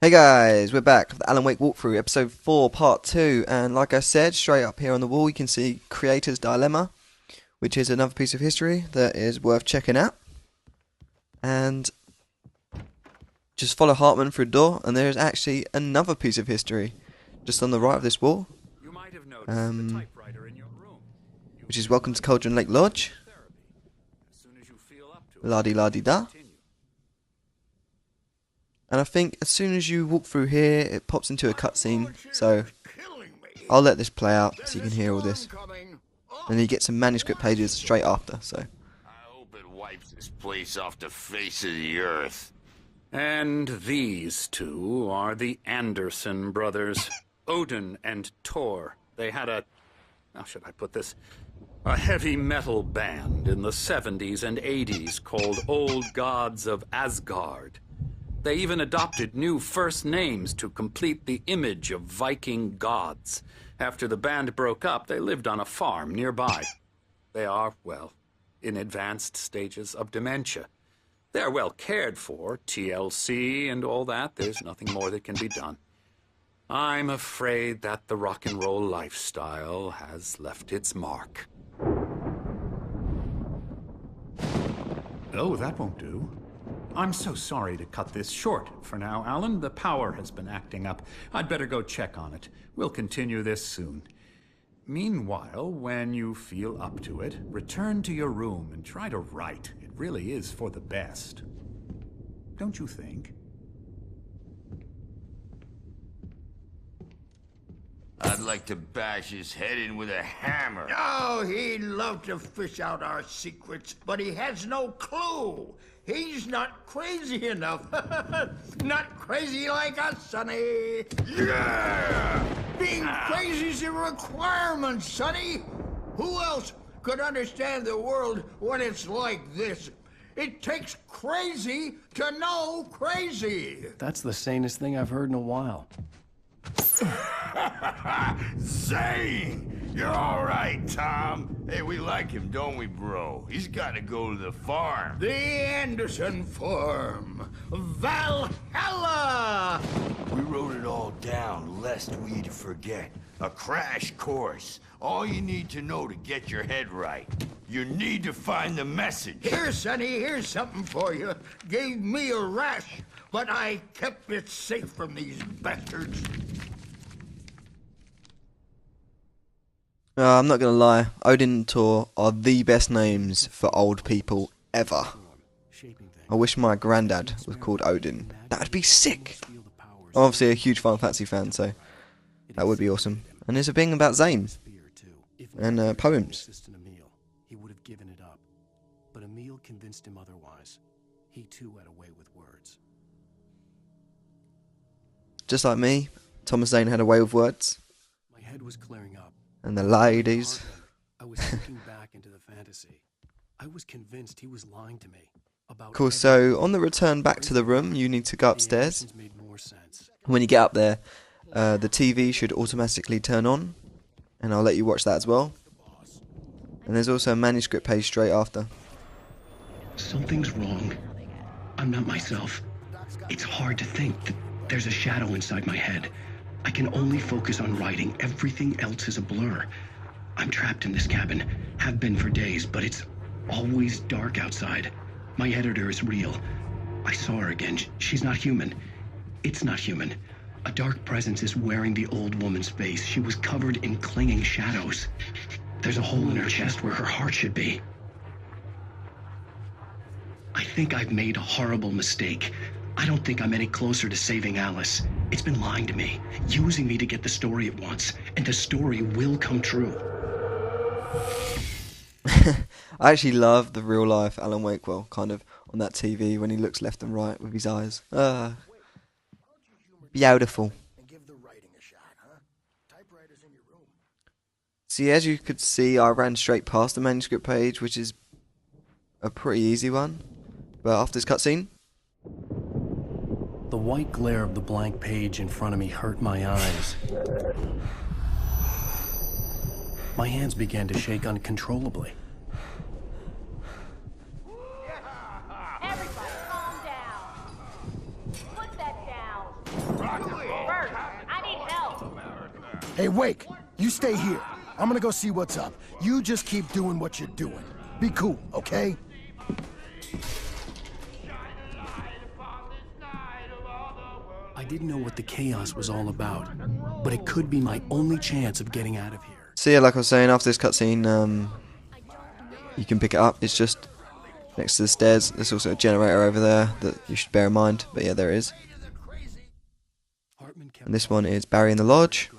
Hey guys, we're back for the Alan Wake walkthrough, episode 4, part 2, and like I said, straight up here on the wall you can see Creator's Dilemma, which is another piece of history that is worth checking out. And just follow Hartman through the door, and there is actually another piece of history just on the right of this wall, You might have noticed the typewriter in your room. which is Welcome to Cauldron Lake Lodge, As soon as you feel up to it, la-di-la-di-da. continue. And I think as soon as you walk through here, it pops into a cutscene, so I'll let this play out so you can hear all this. And you get some manuscript pages straight after, so. I hope it wipes this place off the face of the earth. And these two are the Anderson brothers, Odin and Tor. They had how should I put this? A heavy metal band in the 70s and 80s called Old Gods of Asgard. They even adopted new first names to complete the image of Viking gods. After the band broke up, they lived on a farm nearby. They are, well, in advanced stages of dementia. They're well cared for, TLC and all that. There's nothing more that can be done. I'm afraid that the rock and roll lifestyle has left its mark. Oh, that won't do. I'm so sorry to cut this short for now, Alan. The power has been acting up. I'd better go check on it. We'll continue this soon. Meanwhile, when you feel up to it, return to your room and try to write. It really is for the best. Don't you think? I'd like to bash his head in with a hammer. Oh, he'd love to fish out our secrets, but he has no clue. He's not crazy enough. Not crazy like us, Sonny. Yeah! Being crazy's a requirement, Sonny. Who else could understand the world when it's like this? It takes crazy to know crazy. That's the sanest thing I've heard in a while. Zane! You're all right, Tom. Hey, we like him, don't we, bro? He's got to go to the farm. The Anderson Farm. Valhalla! We wrote it all down, lest we'd forget. A crash course. All you need to know to get your head right. You need to find the message. Here, Sonny, here's something for you. Gave me a rash, but I kept it safe from these bastards. I'm not gonna lie, Odin and Tor are the best names for old people ever. I wish my granddad was called Odin. That'd be sick! I'm obviously a huge Final Fantasy fan, so that would be awesome. And there's a thing about Zane and poems. He would have given it up, but Emil convinced him otherwise. He too had a way with words. Just like me, Thomas Zane had a way with words. My head was clearing up. And the ladies. I was sinking back into the fantasy. I was convinced he was lying to me about. Cool, so on the return back to the room, you need to go upstairs. Made more sense. When you get up there, the TV should automatically turn on, and I'll let you watch that as well. And there's also a manuscript page straight after. Something's wrong. I'm not myself. It's hard to think. There's a shadow inside my head. I can only focus on writing. Everything else is a blur. I'm trapped in this cabin. Have been for days, but it's always dark outside. My editor is real. I saw her again. She's not human. It's not human. A dark presence is wearing the old woman's face. She was covered in clinging shadows. There's a hole in her chest where her heart should be. I think I've made a horrible mistake. I don't think I'm any closer to saving Alice. It's been lying to me, using me to get the story it wants, and the story will come true. I actually love the real life Alan Wakewell, kind of on that TV when he looks left and right with his eyes. Beautiful. See, as you could see, I ran straight past the manuscript page, which is a pretty easy one. But after this cutscene, The white glare of the blank page in front of me hurt my eyes. My hands began to shake uncontrollably. Everybody calm down. Put that down. Hey, Wake, you stay here. I'm gonna go see what's up. You just keep doing what you're doing. Be cool, okay? I didn't know what the chaos was all about, but it could be my only chance of getting out of here. So yeah, like I was saying, after this cutscene, you can pick it up. It's just next to the stairs. There's also a generator over there that you should bear in mind. But yeah, there is. And this one is Barry in the Lodge.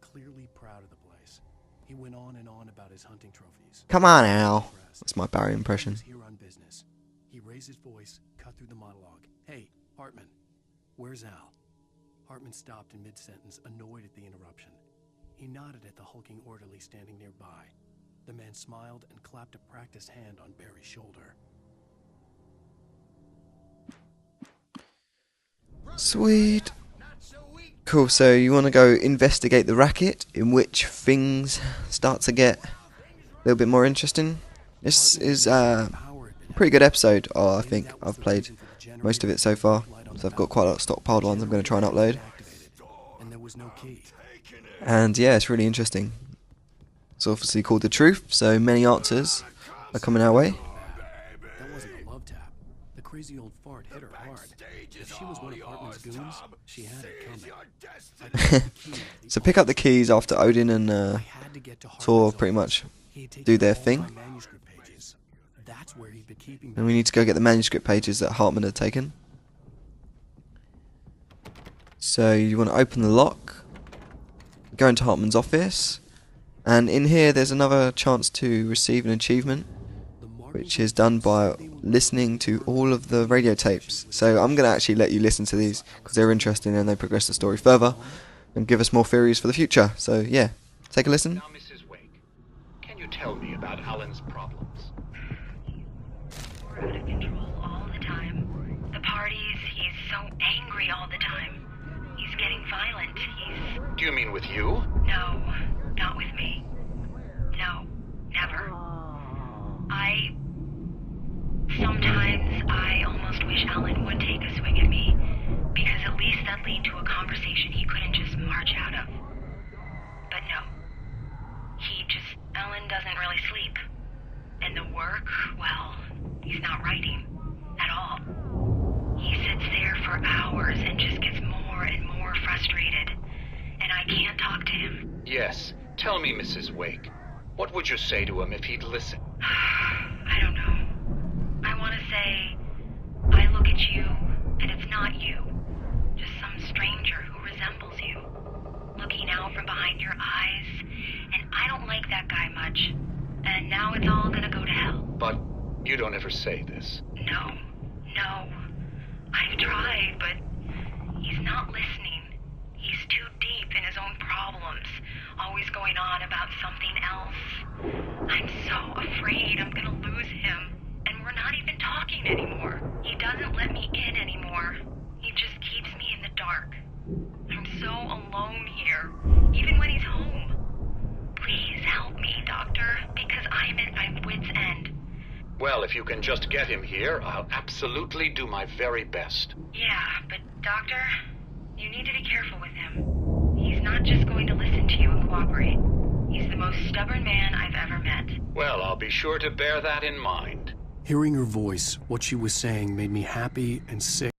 Clearly proud of the place. He went on and on about his hunting trophies. Come on, Al. That's my Barry impression. Here on business. He raised his voice, cut through the monologue. Hey, Hartman, where's Al? Hartman stopped in mid-sentence, annoyed at the interruption. He nodded at the hulking orderly standing nearby. The man smiled and clapped a practiced hand on Barry's shoulder. Sweet. Cool, so you want to go investigate the racket, in which things start to get a little bit more interesting. This is a pretty good episode. I think I've played most of it so far, so I've got quite a lot of stockpiled ones I'm going to try and upload. And yeah, it's really interesting. It's obviously called The Truth, so many answers are coming our way. That wasn't a love tap. The crazy old fart hit her hard. If she was one of Hartman's goons, she had it coming. So pick up the keys after Odin and Thor pretty much do their thing. And we need to go get the manuscript pages that Hartman had taken. So you want to open the lock, go into Hartman's office, and in here there's another chance to receive an achievement, which is done by listening to all of the radio tapes. So I'm going to actually let you listen to these because they're interesting and they progress the story further and give us more theories for the future. So yeah, take a listen. Now, Mrs. Wake, can you tell me about Alan's problems? We're out of control all the time. The parties, he's so angry all the time. He's getting violent. Do you mean with you? No, not with me. No, never. Sometimes I almost wish Alan would take a swing at me, because at least that lead to a conversation he couldn't just march out of. But no. Alan doesn't really sleep. And the work, well, he's not writing at all. He sits there for hours and just gets more and more frustrated. And I can't talk to him. Yes. Tell me, Mrs. Wake. What would you say to him if he'd listen? I don't know. I want to say, I look at you, and it's not you. Just some stranger who resembles you. Looking out from behind your eyes, and I don't like that guy much. And now it's all gonna go to hell. But you don't ever say this. No. I've tried, but he's not listening. He's too deep in his own problems, always going on about something else. I'm so afraid I'm gonna lose him, and we're not even talking anymore. He doesn't let me in anymore. He just keeps me in the dark. I'm so alone here, even when he's home. Please help me, Doctor, because I'm at my wit's end. Well, if you can just get him here, I'll absolutely do my very best. Yeah, but Doctor, you need to be careful with him. He's not just going to listen to you and cooperate. He's the most stubborn man I've ever met. Well, I'll be sure to bear that in mind. Hearing her voice, what she was saying made me happy and sick.